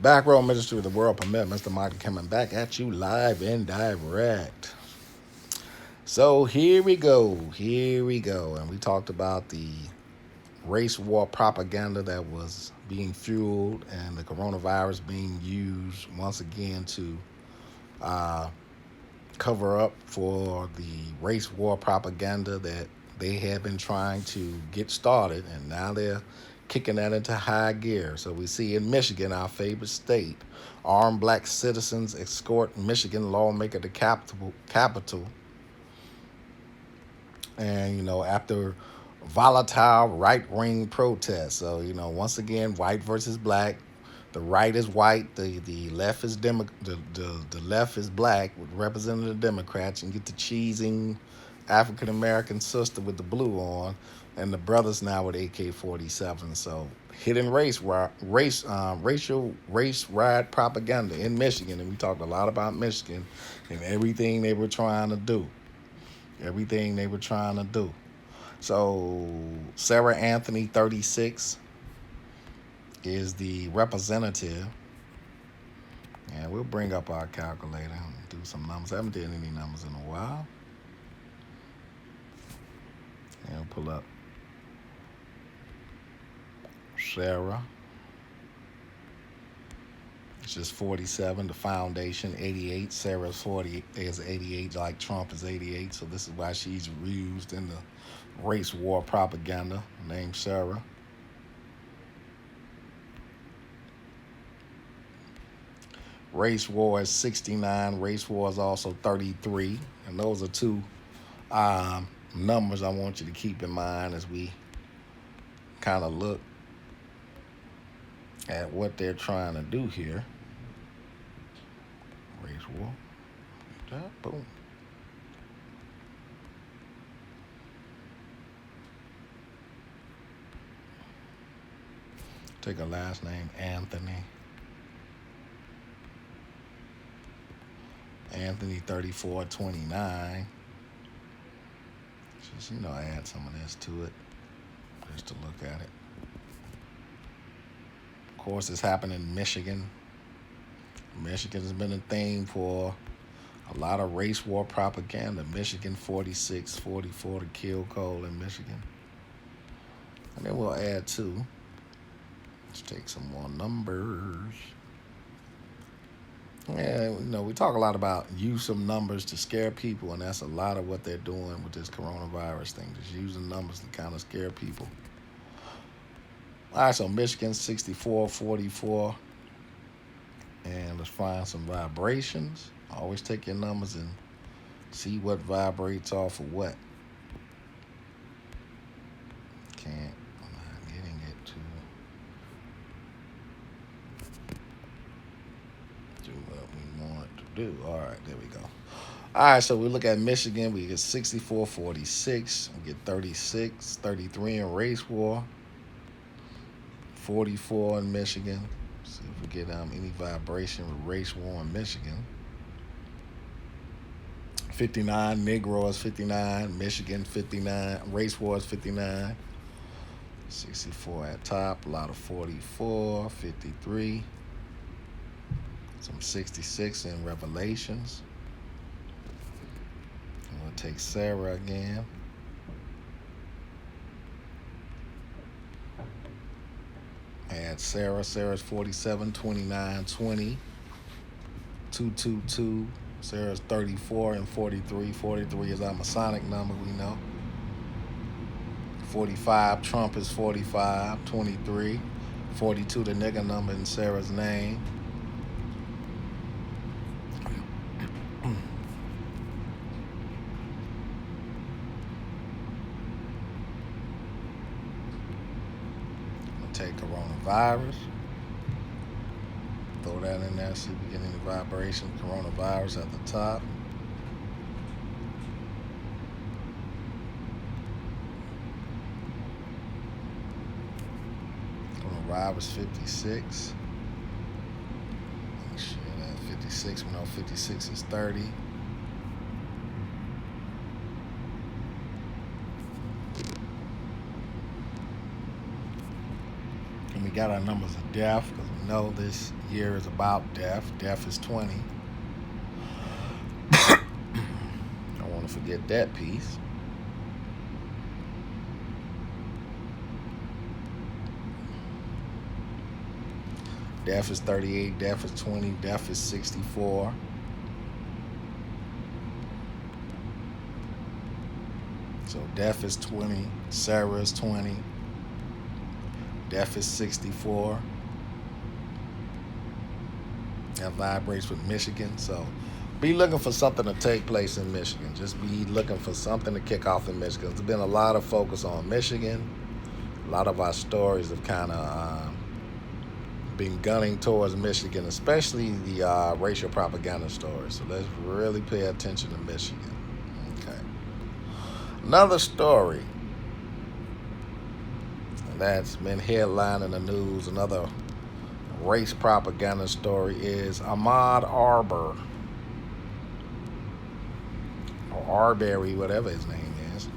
Back row ministry of the world permit. Mr. Mahdi coming back at you live and direct. So here we go. Here we go. And we talked about the race war propaganda that was being fueled and the coronavirus being used once again to uh, cover up for the race war propaganda that they have been trying to get started, and now they're kicking that into high gear. So we see in Michigan, our favorite state, armed black citizens escort Michigan lawmaker to Capitol, and after volatile right wing protests. So once again, white versus black. The right is white. The left is the left is black, with representing the Democrats, and get the cheesing African American sister with the blue on, and the brothers now with AK-47. So hidden racial riot propaganda in Michigan, and we talked a lot about Michigan and everything they were trying to do. Everything they were trying to do. So Sarah Anthony, 36, is the representative. And we'll bring up our calculator and do some numbers. I haven't did any numbers in a while. And we'll pull up Sarah. It's just 47. The foundation, 88. Sarah's 40 is 88, like Trump is 88. So this is why she's used in the race war propaganda. Named Sarah. Race war is 69. Race war is also 33. And those are two numbers I want you to keep in mind as we kind of look at what they're trying to do here. Race war. Boom. Take a last name, Anthony. Anthony 3429. Just add some of this to it, just to look at it. Of course, it's happening in Michigan. Michigan has been a thing for a lot of race war propaganda. Michigan 46, 44 to kill Cole in Michigan. And then we'll add two. Let's take some more numbers. Yeah, we talk a lot about use of numbers to scare people, and that's a lot of what they're doing with this coronavirus thing, just using numbers to kind of scare people. All right, so Michigan 64, 44. And let's find some vibrations. Always take your numbers and see what vibrates off of what. I'm not getting it to do what we want it to do. All right, there we go. All right, so we look at Michigan. We get 64, 46. We get 36, 33 in race war. 44 in Michigan. See if we get any vibration with race war in Michigan. 59, Negro is 59. Michigan 59. Race war is 59. 64 at top. A lot of 44, 53. Some 66 in Revelations. And we'll take Sarah again. Add Sarah. Sarah's 47, 29, 20. 222. Sarah's 34 and 43. 43 is our Masonic number, we know. 45, Trump is 45, 23. 42, the nigga number in Sarah's name. Take coronavirus. Throw that in there, see if we get any vibration. Coronavirus at the top. Coronavirus 56. Make sure that 56, we know 56 is 30. And we got our numbers of death, because know this year is about death. Death is 20. I want to forget that piece. Death is 38. Death is 20. Death is 64. So death is 20. Sarah is 20. Death is 64. That vibrates with Michigan. So be looking for something to take place in Michigan. Just be looking for something to kick off in Michigan. There's been a lot of focus on Michigan. A lot of our stories have kind of been gunning towards Michigan, especially the racial propaganda stories. So let's really pay attention to Michigan. Okay. Another story that's been headlining the news, another race propaganda story, is Ahmaud Arbery, or Arbery, whatever his name is.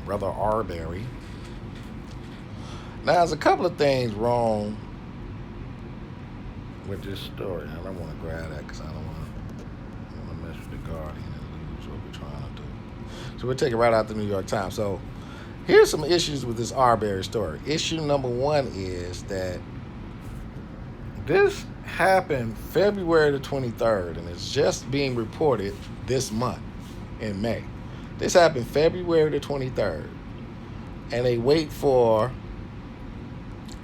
Brother Arbery. Now, there's a couple of things wrong with this story. I don't want to grab that because I don't want to mess with the Guardian and lose what we're trying to do. So we'll take it right out the New York Times. So here's some issues with this Arbery story. Issue number one is that this happened February the 23rd, and it's just being reported this month in May. This happened February the 23rd, and they wait for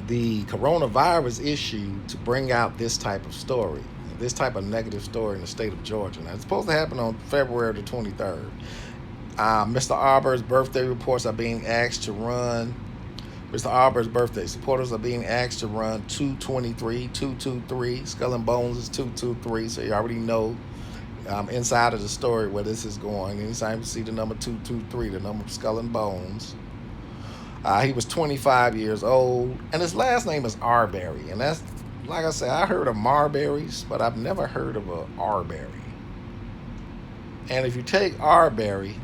the coronavirus issue to bring out this type of story, this type of negative story in the state of Georgia. Now, it's supposed to happen on February the 23rd. Mr. Arbery's birthday reports are being asked to run. Mr. Arbery's birthday. Supporters are being asked to run 223. Skull and Bones is 223, so you already know inside of the story where this is going. Anytime you see the number 223, the number of Skull and Bones. He was 25 years old, and his last name is Arbery. And that's, like I said, I heard of Marberries, but I've never heard of a Arbery. And if you take Arbery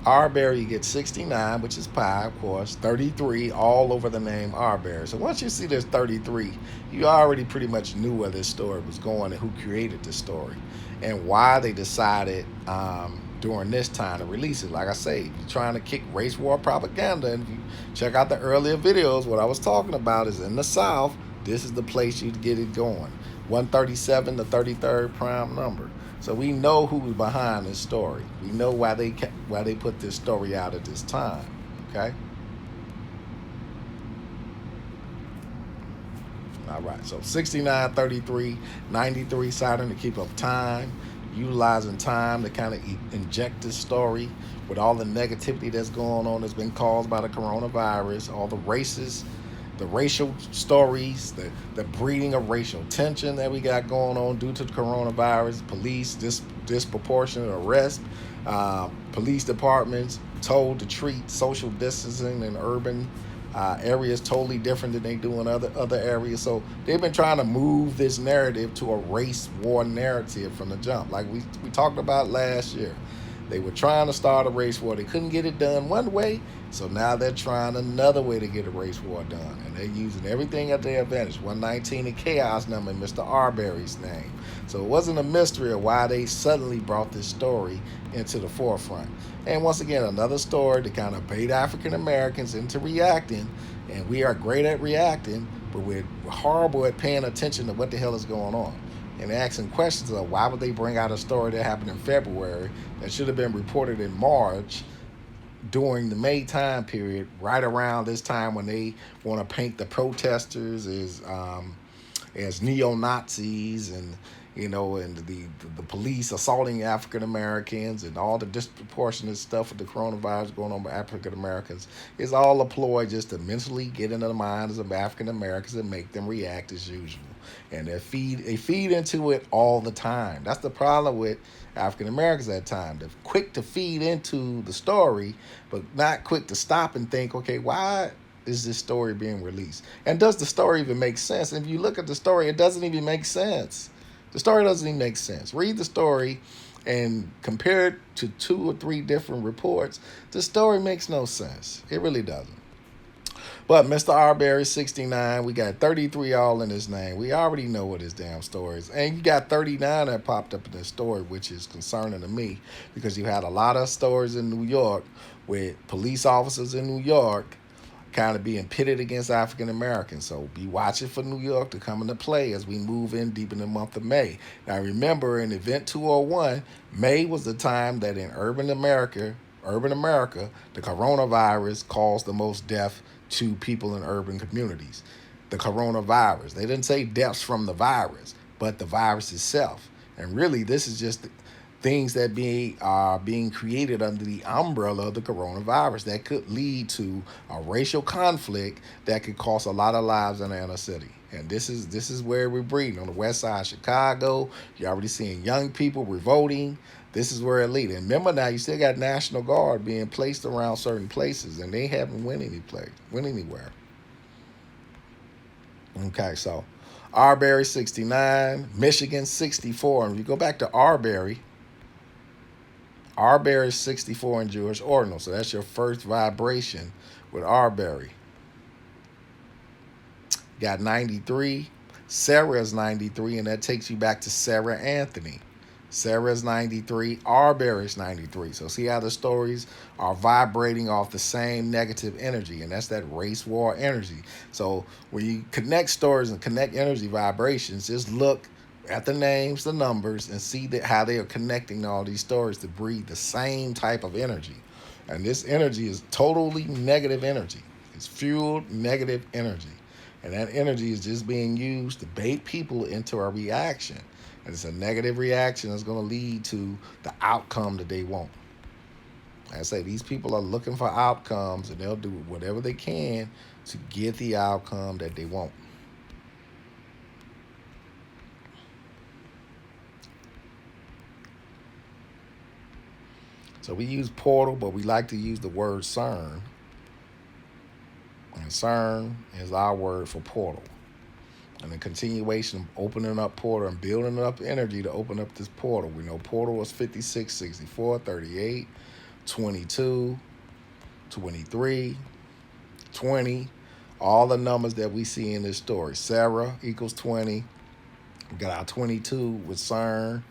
you get 69, which is pi, of course, 33 all over the name Arbery. So once you see there's 33, you already pretty much knew where this story was going and who created this story and why they decided during this time to release it. Like I say, you're trying to kick race war propaganda, and if you check out the earlier videos, what I was talking about is in the South, this is the place you'd get it going. 137, the 33rd prime number. So we know who was behind this story. We know why they put this story out at this time. Okay. All right. So 69, 33, 93 Saturn to keep up time, utilizing time to kind of inject this story with all the negativity that's going on that's been caused by the coronavirus, all the racial stories, the breeding of racial tension that we got going on due to the coronavirus, police disproportionate arrest, police departments told to treat social distancing in urban areas totally different than they do in other areas. So they've been trying to move this narrative to a race war narrative from the jump, like we talked about last year. They were trying to start a race war. They couldn't get it done one way, so now they're trying another way to get a race war done. And they're using everything at their advantage. 119, the chaos number, in Mr. Arbery's name. So it wasn't a mystery of why they suddenly brought this story into the forefront. And once again, another story to kind of bait African Americans into reacting. And we are great at reacting, but we're horrible at paying attention to what the hell is going on and asking questions of why would they bring out a story that happened in February that should have been reported in March during the May time period, right around this time when they want to paint the protesters as neo-Nazis and and the police assaulting African Americans and all the disproportionate stuff with the coronavirus going on with African Americans is all a ploy just to mentally get into the minds of African Americans and make them react as usual. And they feed into it all the time. That's the problem with African Americans at times. They're quick to feed into the story, but not quick to stop and think, okay, why is this story being released? And does the story even make sense? And if you look at the story, it doesn't even make sense. The story doesn't even make sense. Read the story and compare it to 2 or 3 different reports. The story makes no sense. It really doesn't. But Mr. Arbery 69, we got 33 all in his name. We already know what his damn story is. And you got 39 that popped up in this story, which is concerning to me because you had a lot of stories in New York with police officers in New York kind of being pitted against African Americans. So be watching for New York to come into play as we move in deep in the month of May. Now remember in Event 201, May was the time that in urban America, the coronavirus caused the most death to people in urban communities. The coronavirus. They didn't say deaths from the virus, but the virus itself. And really, this is just things that are being created under the umbrella of the coronavirus that could lead to a racial conflict that could cost a lot of lives in the inner city. And this is where we're breeding on the west side of Chicago. You're already seeing young people revolting. This is where it leads. And remember now, you still got National Guard being placed around certain places, and they haven't went anywhere. Okay, so Arbery 69, Michigan 64. And if you go back to Arbery is 64 in Jewish ordinal. So that's your first vibration with Arbery. Got 93. Sarah is 93, and that takes you back to Sarah Anthony. Sarah is 93. Arbery is 93. So see how the stories are vibrating off the same negative energy, and that's that race war energy. So when you connect stories and connect energy vibrations, just look at the names, the numbers, and see that how they are connecting all these stories to breed the same type of energy. And this energy is totally negative energy. It's fueled negative energy. And that energy is just being used to bait people into a reaction. And it's a negative reaction that's going to lead to the outcome that they want. Like I say, these people are looking for outcomes, and they'll do whatever they can to get the outcome that they want. So we use portal, but we like to use the word CERN. And CERN is our word for portal. And the continuation of opening up portal and building up energy to open up this portal. We know portal was 56, 64, 38, 22, 23, 20. All the numbers that we see in this story. Sarah equals 20. We got our 22 with CERN.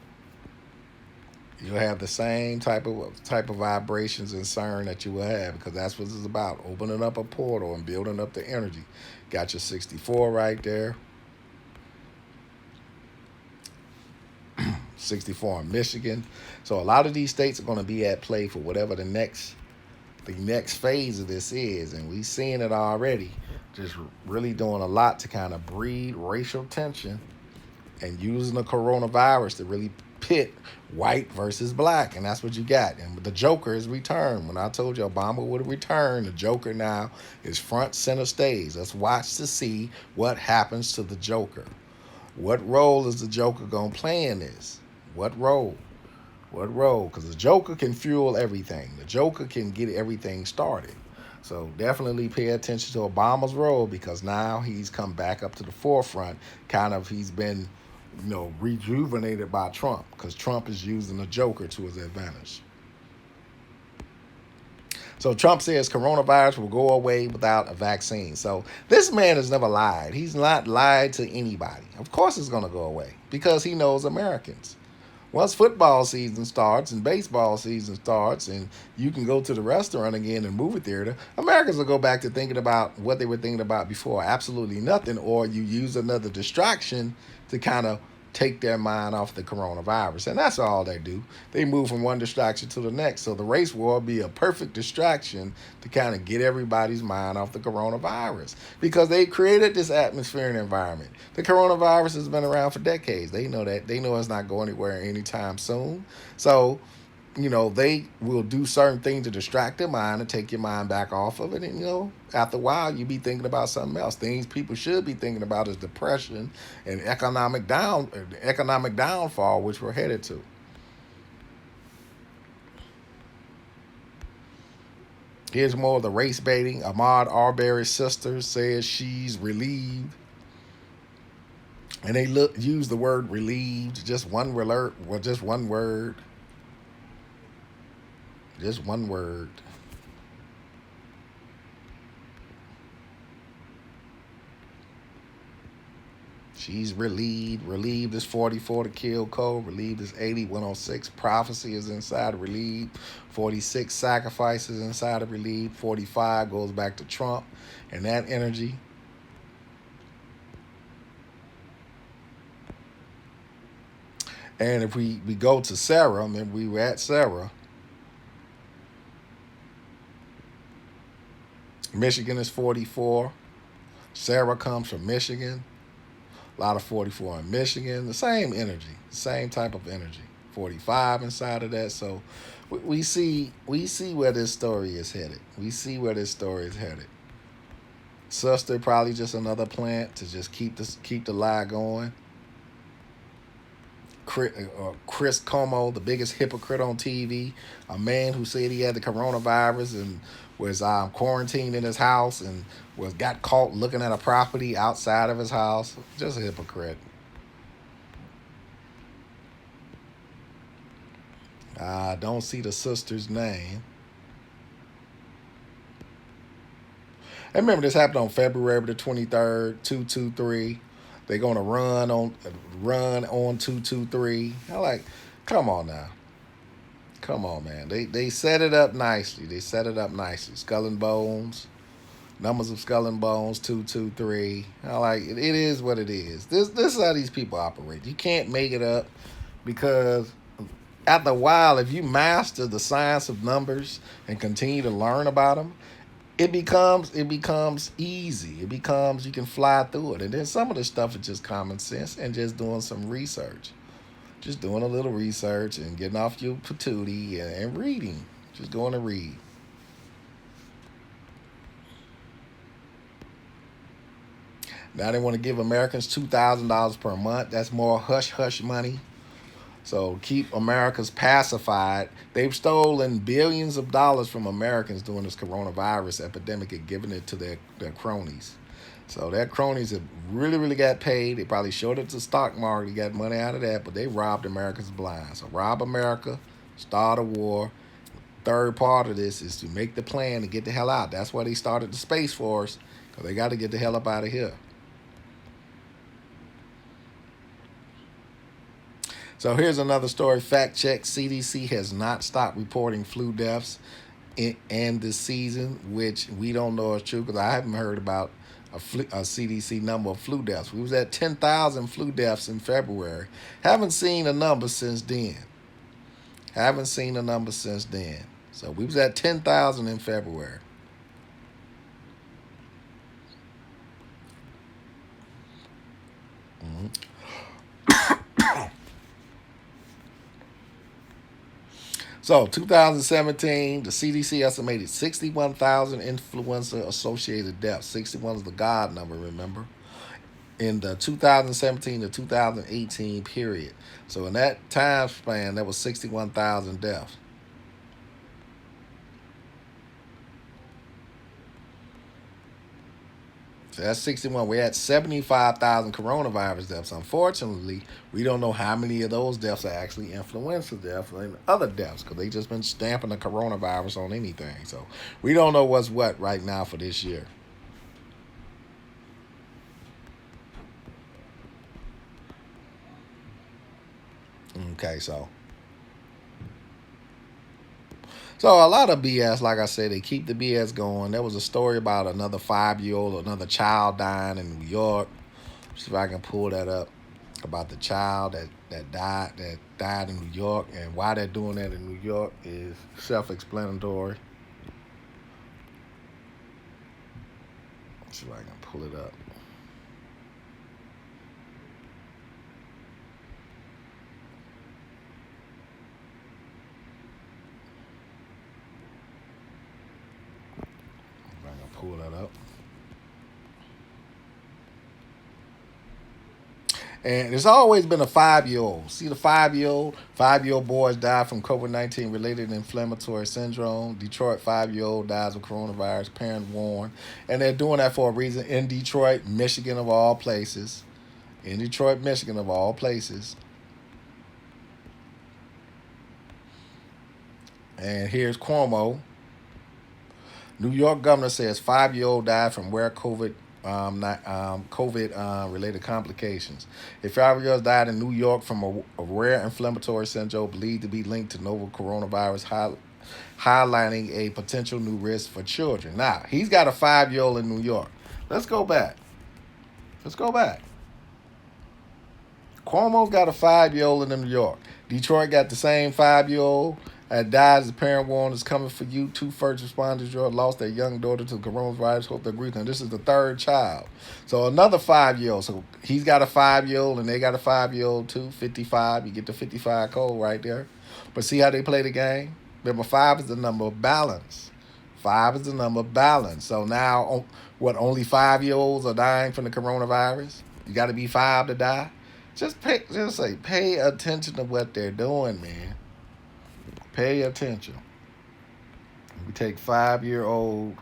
You'll have the same type of vibrations in CERN that you will have because that's what it's about. Opening up a portal and building up the energy. Got your 64 right there. 64 in Michigan. So a lot of these states are going to be at play for whatever the next phase of this is, and we've seen it already. Just really doing a lot to kind of breed racial tension and using the coronavirus to really pit white versus black, and that's what you got. And the Joker is returned. When I told you Obama would return, the Joker now is front center stage. Let's watch to see what happens to the Joker. What role is the Joker gonna play in this? What role? What role? Because the Joker can fuel everything. The Joker can get everything started. So definitely pay attention to Obama's role because now he's come back up to the forefront. Kind of he's been, rejuvenated by Trump because Trump is using the Joker to his advantage. So Trump says coronavirus will go away without a vaccine. So this man has never lied. He's not lied to anybody. Of course it's going to go away because he knows Americans. Once football season starts and baseball season starts and you can go to the restaurant again and movie theater, Americans will go back to thinking about what they were thinking about before, absolutely nothing, or you use another distraction to kind of take their mind off the coronavirus. And that's all they do. They move from one distraction to the next. So the race war will be a perfect distraction to kind of get everybody's mind off the coronavirus because they created this atmosphere and environment. The coronavirus has been around for decades. They know that. They know it's not going anywhere anytime soon. So they will do certain things to distract their mind and take your mind back off of it. And, after a while, you be thinking about something else. Things people should be thinking about is depression and economic downfall, which we're headed to. Here's more of the race baiting. Ahmaud Arbery's sister says she's relieved. And they use the word relieved, just one word, just one word. Just one word. She's relieved. Relieved is 44 to kill code. Relieved is 80. 106 prophecy is inside of relieved. 46 sacrifices inside of relieved. 45 goes back to Trump and that energy. And if we go to Sarah, I mean, we were at Sarah. Michigan is 44. Sarah comes from Michigan. A lot of 44 in Michigan. The same energy, same type of energy. 45 inside of that. So we see where this story is headed. We see where this story is headed. Sister probably just another plant to just keep the lie going. Chris Como, the biggest hypocrite on TV, a man who said he had the coronavirus and was quarantined in his house and got caught looking at a property outside of his house. Just a hypocrite. I don't see the sister's name. And remember, this happened on February the 23rd, 223. They're gonna run on 223. I like, come on now. Come on, man. They set it up nicely. They set it up nicely. Skull and Bones, numbers of Skull and Bones, 223. I like it. It is what it is. This is how these people operate. You can't make it up because after a while, if you master the science of numbers and continue to learn about them, it becomes easy. It becomes you can fly through it. And then some of the stuff is just common sense and just doing some research. Just doing a little research and getting off your patootie and reading. Just going to read. Now they want to give Americans $2,000 per month. That's more hush hush money. So keep Americans pacified. They've stolen billions of dollars from Americans during this coronavirus epidemic and given it to their cronies. So their cronies have really, really got paid. They probably showed it to the stock market, got money out of that, but they robbed Americans blind. So rob America, start a war. Third part of this is to make the plan to get the hell out. That's why they started the Space Force, because they got to get the hell up out of here. So here's another story. Fact check. CDC has not stopped reporting flu deaths in this season, which we don't know is true because I haven't heard about a CDC number of flu deaths. We was at 10,000 flu deaths in February. Haven't seen a number since then. Haven't seen a number since then. So we was at 10,000 in February. Mhm. So 2017, the CDC estimated 61,000 influenza-associated deaths. 61 is the God number, remember? In the 2017 to 2018 period. So in that time span, that was 61,000 deaths. So that's 61. We're at 75,000 coronavirus deaths. Unfortunately, we don't know how many of those deaths are actually influenza deaths and other deaths because they just been stamping the coronavirus on anything. So we don't know what's what right now for this year. Okay, so a lot of BS, like I said, they keep the BS going. There was a story about another 5-year old, another child dying in New York. See if I can pull that up about the child that died in New York, and why they're doing that in New York is self-explanatory. See if I can pull it up. If I can pull that up. And there's always been a 5-year old. See the 5-year old? 5-year old boys die from COVID-19 related inflammatory syndrome. Detroit 5-year old dies of coronavirus. Parent warned. And they're doing that for a reason in Detroit, Michigan, of all places. In Detroit, Michigan, of all places. And here's Cuomo. New York governor says 5-year old died from where COVID COVID related complications. A 5-year-old died in New York from a rare inflammatory syndrome believed to be linked to novel coronavirus, highlighting a potential new risk for children. Now, he's got a 5-year-old in New York. Let's go back. Let's go back. Cuomo's got a 5-year-old in New York. Detroit got the same 5-year-old that died as a parent warning is coming for you. Two first responders lost their young daughter to the coronavirus. Hope they agree. And this is the third child. So another 5-year-old. So he's got a 5-year-old and they got a 5-year-old too. 55. You get the 55 code right there. But see how they play the game? Remember, 5 is the number of balance. 5 is the number of balance. So now, what, only 5-year-olds are dying from the coronavirus? You got to be 5 to die? Just pay attention to what they're doing, man. Pay attention. We take 5-year-old.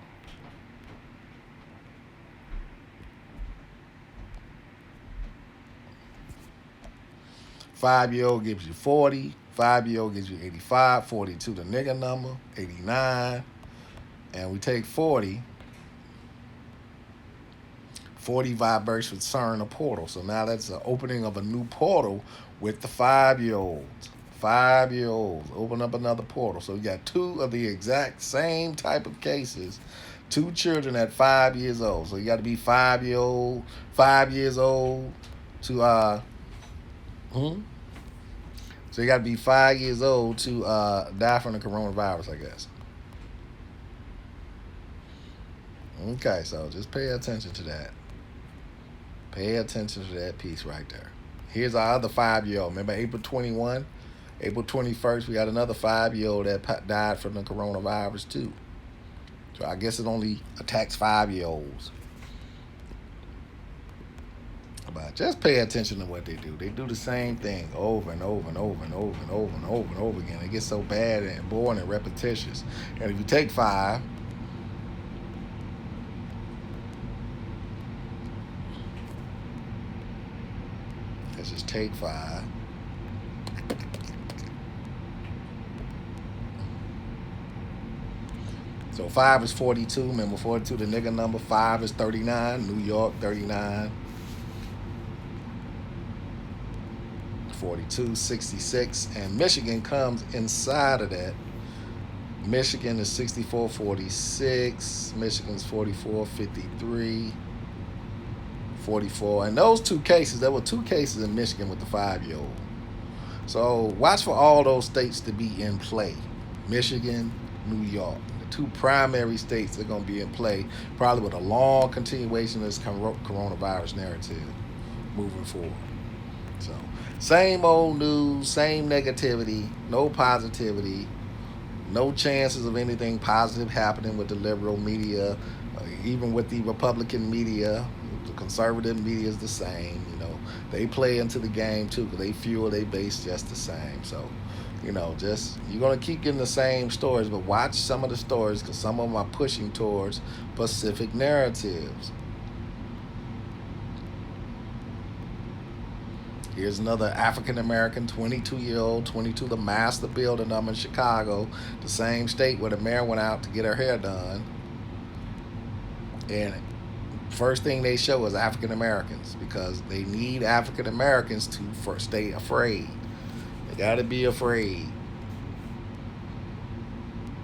Five-year-old gives you 40. 5-year-old gives you 85. 42 the nigga number. 89. And we take 40. 40 vibrates with CERN, a portal. So now that's the opening of a new portal with the 5-year-olds. 5-year-olds open up another portal. So you got two of the exact same type of cases, two children at 5 years old. So you got to be 5 years old to So you got to be 5 years old to die from the coronavirus, I guess. Okay, so just pay attention to that. Pay attention to that piece right there. Here's our other 5-year-old. Remember April 21? April 21st, we got another 5-year-old that died from the coronavirus too. So I guess it only attacks 5-year-olds. But just pay attention to what they do. They do the same thing over and over and over and over and over and over and over again. It gets so bad and boring and repetitious. And if you take 5, let's just take 5. So 5 is 42. Remember 42, the nigga number. 5 is 39. New York, 39. 42, 66. And Michigan comes inside of that. Michigan is 64, 46. Michigan's 44, 53. 44. And those two cases, there were 2 cases in Michigan with the 5-year-old. So watch for all those states to be in play. Michigan, New York. The 2 primary states that are going to be in play, probably with a long continuation of this coronavirus narrative moving forward. So same old news, same negativity, no positivity, no chances of anything positive happening with the liberal media, even with the Republican media. The conservative media is the same. They play into the game too because they fuel their base just the same. So, just you're gonna keep getting the same stories, but watch some of the stories because some of them are pushing towards Pacific narratives. Here's another African-American, 22-year-old, 22, the master builder number in Chicago, the same state where the mayor went out to get her hair done. And first thing they show is African-Americans because they need African-Americans to stay afraid. They got to be afraid.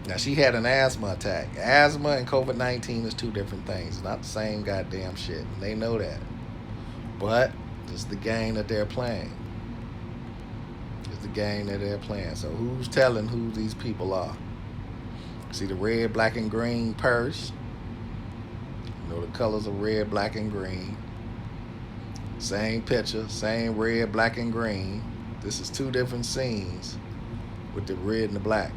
Now, she had an asthma attack. Asthma and COVID-19 is 2 different things. It's not the same goddamn shit. And they know that. But it's the game that they're playing. It's the game that they're playing. So who's telling who these people are? See the red, black, and green purse? The colors are red, black, and green. Same picture, same red, black, and green. This is 2 different scenes with the red and the black.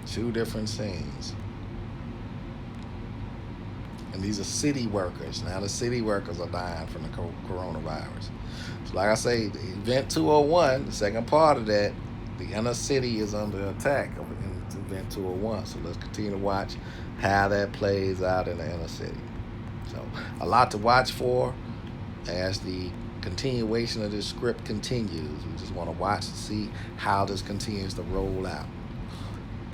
2 different scenes. And these are city workers. Now the city workers are dying from the coronavirus. So like I say, the Event 201, the second part of that, the inner city is under attack in Event 201. So let's continue to watch how that plays out in the inner city. So a lot to watch for as the continuation of this script continues. We just want to watch and see how this continues to roll out.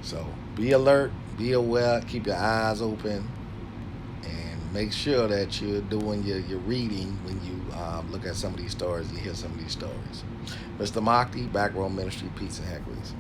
So be alert, be aware, keep your eyes open, and make sure that you're doing your reading when you look at some of these stories, you hear some of these stories. Mr. Mahdi, Back Row Ministry, Peace and Hair Grease.